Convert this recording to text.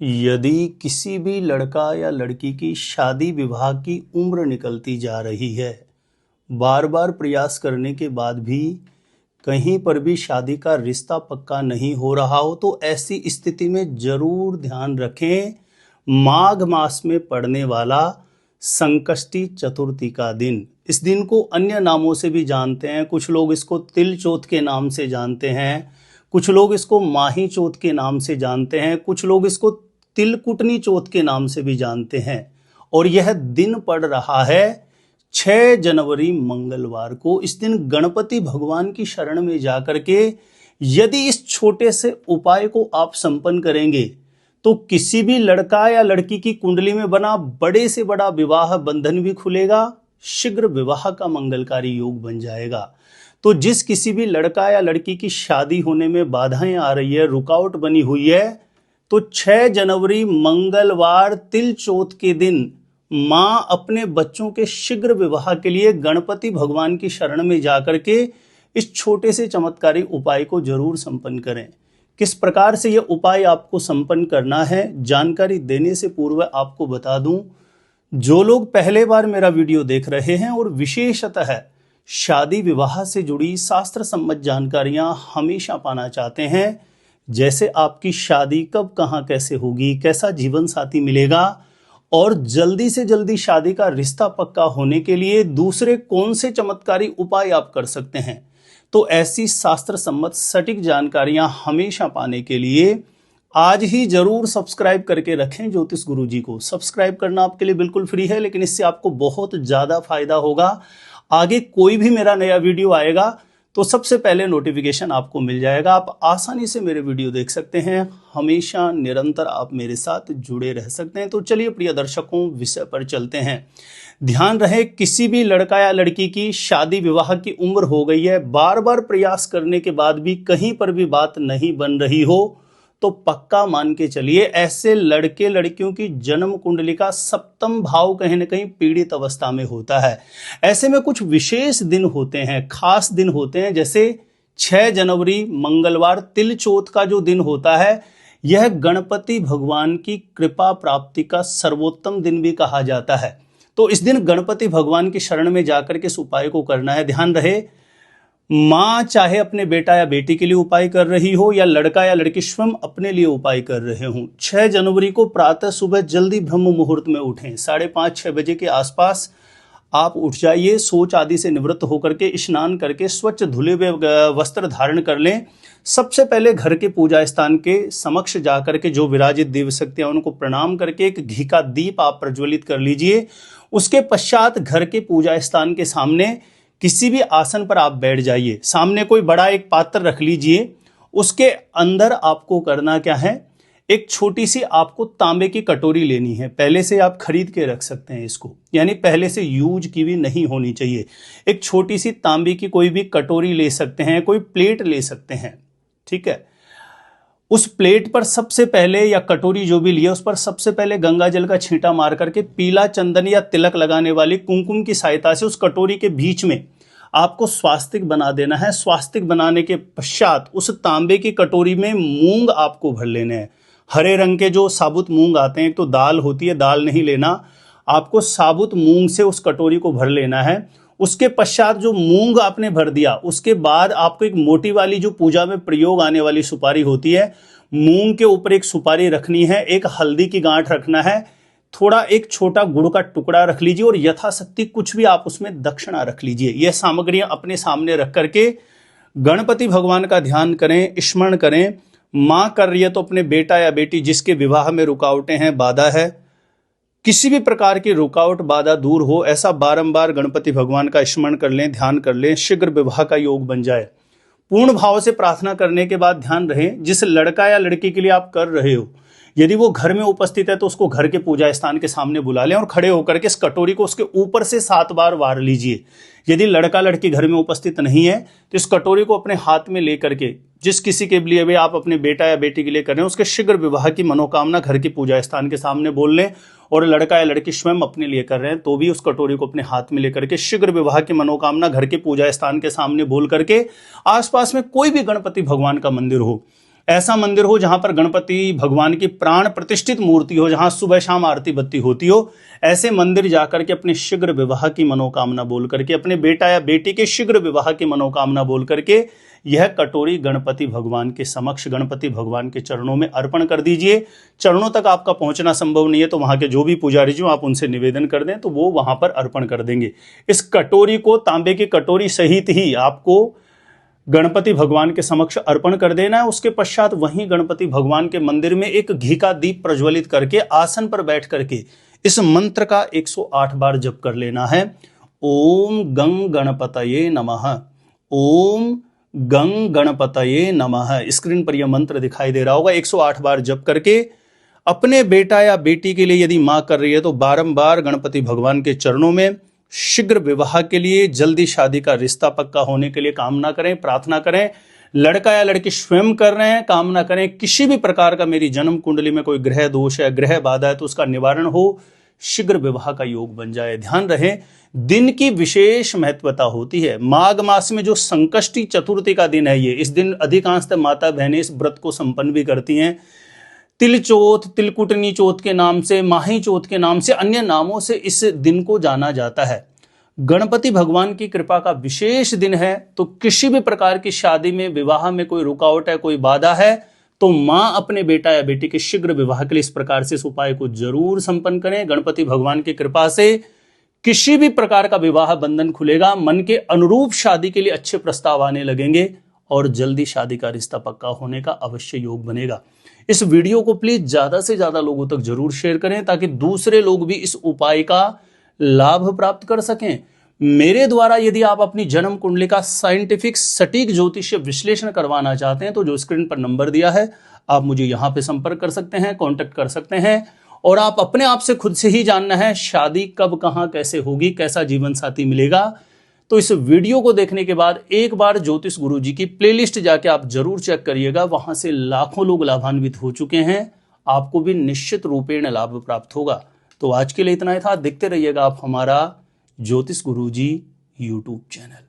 यदि किसी भी लड़का या लड़की की शादी विवाह की उम्र निकलती जा रही है, बार बार प्रयास करने के बाद भी कहीं पर भी शादी का रिश्ता पक्का नहीं हो रहा हो, तो ऐसी स्थिति में जरूर ध्यान रखें माघ मास में पड़ने वाला संकष्टी चतुर्थी का दिन। इस दिन को अन्य नामों से भी जानते हैं। कुछ लोग इसको तिल चौथ के नाम से जानते हैं, कुछ लोग इसको माही चौथ के नाम से जानते हैं, कुछ लोग इसको तिलकुटनी चौथ के नाम से भी जानते हैं। और यह दिन पड़ रहा है 6 जनवरी मंगलवार को। इस दिन गणपति भगवान की शरण में जाकर के यदि इस छोटे से उपाय को आप संपन्न करेंगे तो किसी भी लड़का या लड़की की कुंडली में बना बड़े से बड़ा विवाह बंधन भी खुलेगा, शीघ्र विवाह का मंगलकारी योग बन जाएगा। तो जिस किसी भी लड़का या लड़की की शादी होने में बाधाएं आ रही है, रुकावट बनी हुई है, तो 6 जनवरी मंगलवार तिल चौथ के दिन मां अपने बच्चों के शीघ्र विवाह के लिए गणपति भगवान की शरण में जाकर के इस छोटे से चमत्कारी उपाय को जरूर संपन्न करें। किस प्रकार से यह उपाय आपको संपन्न करना है, जानकारी देने से पूर्व आपको बता दूं, जो लोग पहले बार मेरा वीडियो देख रहे हैं और विशेषतः शादी विवाह से जुड़ी शास्त्र सम्मत जानकारियां हमेशा पाना चाहते हैं, जैसे आपकी शादी कब कहां कैसे होगी, कैसा जीवन साथी मिलेगा और जल्दी से जल्दी शादी का रिश्ता पक्का होने के लिए दूसरे कौन से चमत्कारी उपाय आप कर सकते हैं, तो ऐसी शास्त्र सम्मत सटीक जानकारियां हमेशा पाने के लिए आज ही जरूर सब्सक्राइब करके रखें ज्योतिष गुरुजी को। सब्सक्राइब करना आपके लिए बिल्कुल फ्री है, लेकिन इससे आपको बहुत ज्यादा फायदा होगा। आगे कोई भी मेरा नया वीडियो आएगा तो सबसे पहले नोटिफिकेशन आपको मिल जाएगा। आप आसानी से मेरे वीडियो देख सकते हैं, हमेशा निरंतर आप मेरे साथ जुड़े रह सकते हैं। तो चलिए प्रिय दर्शकों, विषय पर चलते हैं। ध्यान रहे, किसी भी लड़का या लड़की की शादी विवाह की उम्र हो गई है, बार बार प्रयास करने के बाद भी कहीं पर भी बात नहीं बन रही हो, तो पक्का मान के चलिए ऐसे लड़के लड़कियों की जन्म कुंडली का सप्तम भाव कहीं ना कहीं पीड़ित अवस्था में होता है। ऐसे में कुछ विशेष दिन होते हैं, खास दिन होते हैं, जैसे 6 जनवरी मंगलवार तिल चौथ का जो दिन होता है, यह गणपति भगवान की कृपा प्राप्ति का सर्वोत्तम दिन भी कहा जाता है। तो इस दिन गणपति भगवान की शरण में जाकर के इस उपाय को करना है। ध्यान रहे, मां चाहे अपने बेटा या बेटी के लिए उपाय कर रही हो या लड़का या लड़की स्वयं अपने लिए उपाय कर रहे हो, 6 जनवरी को प्रातः सुबह जल्दी ब्रह्म मुहूर्त में उठें। 5:30-6 बजे के आसपास आप उठ जाइए, शौच आदि से निवृत्त होकर के स्नान करके स्वच्छ धुले हुए वस्त्र धारण कर लें। सबसे पहले घर के पूजा स्थान के समक्ष जाकर के जो विराजित देव शक्तियां उनको प्रणाम करके एक घी का दीप आप प्रज्वलित कर लीजिए। उसके पश्चात घर के पूजा स्थान के सामने किसी भी आसन पर आप बैठ जाइए। सामने कोई बड़ा एक पात्र रख लीजिए। उसके अंदर आपको करना क्या है, एक छोटी सी आपको तांबे की कटोरी लेनी है। पहले से आप खरीद के रख सकते हैं इसको, यानी पहले से यूज की भी नहीं होनी चाहिए। एक छोटी सी तांबे की कोई भी कटोरी ले सकते हैं, कोई प्लेट ले सकते हैं, ठीक है। उस प्लेट पर सबसे पहले, या कटोरी जो भी लिया, उस पर सबसे पहले गंगा जल का छींटा मार करके पीला चंदन या तिलक लगाने वाली कुमकुम की सहायता से उस कटोरी के बीच में आपको स्वास्तिक बना देना है। स्वास्तिक बनाने के पश्चात उस तांबे की कटोरी में मूंग आपको भर लेने हैं। हरे रंग के जो साबुत मूंग आते हैं, एक तो दाल होती है, दाल नहीं लेना, आपको साबुत मूंग से उस कटोरी को भर लेना है। उसके पश्चात जो मूंग आपने भर दिया, उसके बाद आपको एक मोटी वाली जो पूजा में प्रयोग आने वाली सुपारी होती है, मूंग के ऊपर एक सुपारी रखनी है, एक हल्दी की गांठ रखना है, थोड़ा एक छोटा गुड़ का टुकड़ा रख लीजिए और यथाशक्ति कुछ भी आप उसमें दक्षिणा रख लीजिए। यह सामग्रियां अपने सामने रख करके गणपति भगवान का ध्यान करें, स्मरण करें। मां कर रही है तो अपने बेटा या बेटी जिसके विवाह में रुकावटें हैं, बाधा है, किसी भी प्रकार की रुकावट बाधा दूर हो, ऐसा बारंबार गणपति भगवान का स्मरण कर लें, ध्यान कर लें, शीघ्र विवाह का योग बन जाए। पूर्ण भाव से प्रार्थना करने के बाद ध्यान रहे, जिस लड़का या लड़की के लिए आप कर रहे हो, यदि वो घर में उपस्थित है तो उसको घर के पूजा स्थान के सामने बुला लें और खड़े होकर के इस कटोरी को उसके ऊपर से 7 बार वार लीजिए। यदि लड़का लड़की घर में उपस्थित नहीं है तो इस कटोरी को अपने हाथ में लेकर के, जिस किसी के लिए भी आप अपने बेटा या बेटी के लिए कर रहे हैं, उसके शीघ्र विवाह की मनोकामना घर की पूजा स्थान के सामने बोल लें। और लड़का या लड़की स्वयं अपने लिए कर रहे हैं तो भी उस कटोरी को अपने हाथ में लेकर के शीघ्र विवाह की मनोकामना घर के पूजा स्थान के सामने बोल करके, आसपास में कोई भी गणपति भगवान का मंदिर हो, ऐसा मंदिर हो जहां पर गणपति भगवान की प्राण प्रतिष्ठित मूर्ति हो, जहां सुबह शाम आरती बत्ती होती हो। ऐसे मंदिर जाकर के अपने शीघ्र विवाह की मनोकामना बोल करके, अपने बेटा या बेटी के शीघ्र विवाह की मनोकामना बोल करके यह कटोरी गणपति भगवान के समक्ष, गणपति भगवान के चरणों में अर्पण कर दीजिए। चरणों तक आपका पहुंचना संभव नहीं है तो वहां के जो भी पुजारी जी आप उनसे निवेदन कर दें तो वो वहां पर अर्पण कर देंगे। इस कटोरी को तांबे की कटोरी सहित ही आपको गणपति भगवान के समक्ष अर्पण कर देना है। उसके पश्चात वहीं गणपति भगवान के मंदिर में एक घी का दीप प्रज्वलित करके आसन पर बैठ करके इस मंत्र का 108 बार जप कर लेना है। ओम गं गणपतये नमः, ओम गं गणपतये नमः। स्क्रीन पर यह मंत्र दिखाई दे रहा होगा। 108 बार जप करके अपने बेटा या बेटी के लिए यदि मां कर रही है तो बारंबार गणपति भगवान के चरणों में शीघ्र विवाह के लिए, जल्दी शादी का रिश्ता पक्का होने के लिए कामना करें, प्रार्थना करें। लड़का या लड़की स्वयं कर रहे हैं, कामना करें किसी भी प्रकार का मेरी जन्म कुंडली में कोई ग्रह दोष है, ग्रह बाधा है तो उसका निवारण हो, शीघ्र विवाह का योग बन जाए। ध्यान रहे दिन की विशेष महत्वता होती है। माघ मास में जो संकष्टी चतुर्थी का दिन है, ये इस दिन अधिकांशतः माता बहनें इस व्रत को संपन्न भी करती हैं। तिल चौथ, तिलकुटनी चौथ के नाम से, माही चौथ के नाम से, अन्य नामों से इस दिन को जाना जाता है। गणपति भगवान की कृपा का विशेष दिन है तो किसी भी प्रकार की शादी में, विवाह में कोई रुकावट है, कोई बाधा है तो मां अपने बेटा या बेटी के शीघ्र विवाह के लिए इस प्रकार से इस उपाय को जरूर संपन्न करें। गणपति भगवान की कृपा से किसी भी प्रकार का विवाह बंधन खुलेगा, मन के अनुरूप शादी के लिए अच्छे प्रस्ताव आने लगेंगे और जल्दी शादी का रिश्ता पक्का होने का अवश्य योग बनेगा। इस वीडियो को प्लीज ज्यादा से ज्यादा लोगों तक जरूर शेयर करें ताकि दूसरे लोग भी इस उपाय का लाभ प्राप्त कर सकें। मेरे द्वारा यदि आप अपनी जन्म कुंडली का साइंटिफिक सटीक ज्योतिषीय विश्लेषण करवाना चाहते हैं तो जो स्क्रीन पर नंबर दिया है आप मुझे यहां पे संपर्क कर सकते हैं, कांटेक्ट कर सकते हैं। और आप अपने आप से खुद से ही जानना है शादी कब, कहां, कैसे होगी, कैसा जीवन साथी मिलेगा, तो इस वीडियो को देखने के बाद एक बार ज्योतिष गुरुजी की प्लेलिस्ट जाके आप जरूर चेक करिएगा। वहां से लाखों लोग लाभान्वित हो चुके हैं, आपको भी निश्चित रूपेण लाभ प्राप्त होगा। तो आज के लिए इतना ही था। देखते रहिएगा आप हमारा ज्योतिष गुरुजी यूट्यूब चैनल।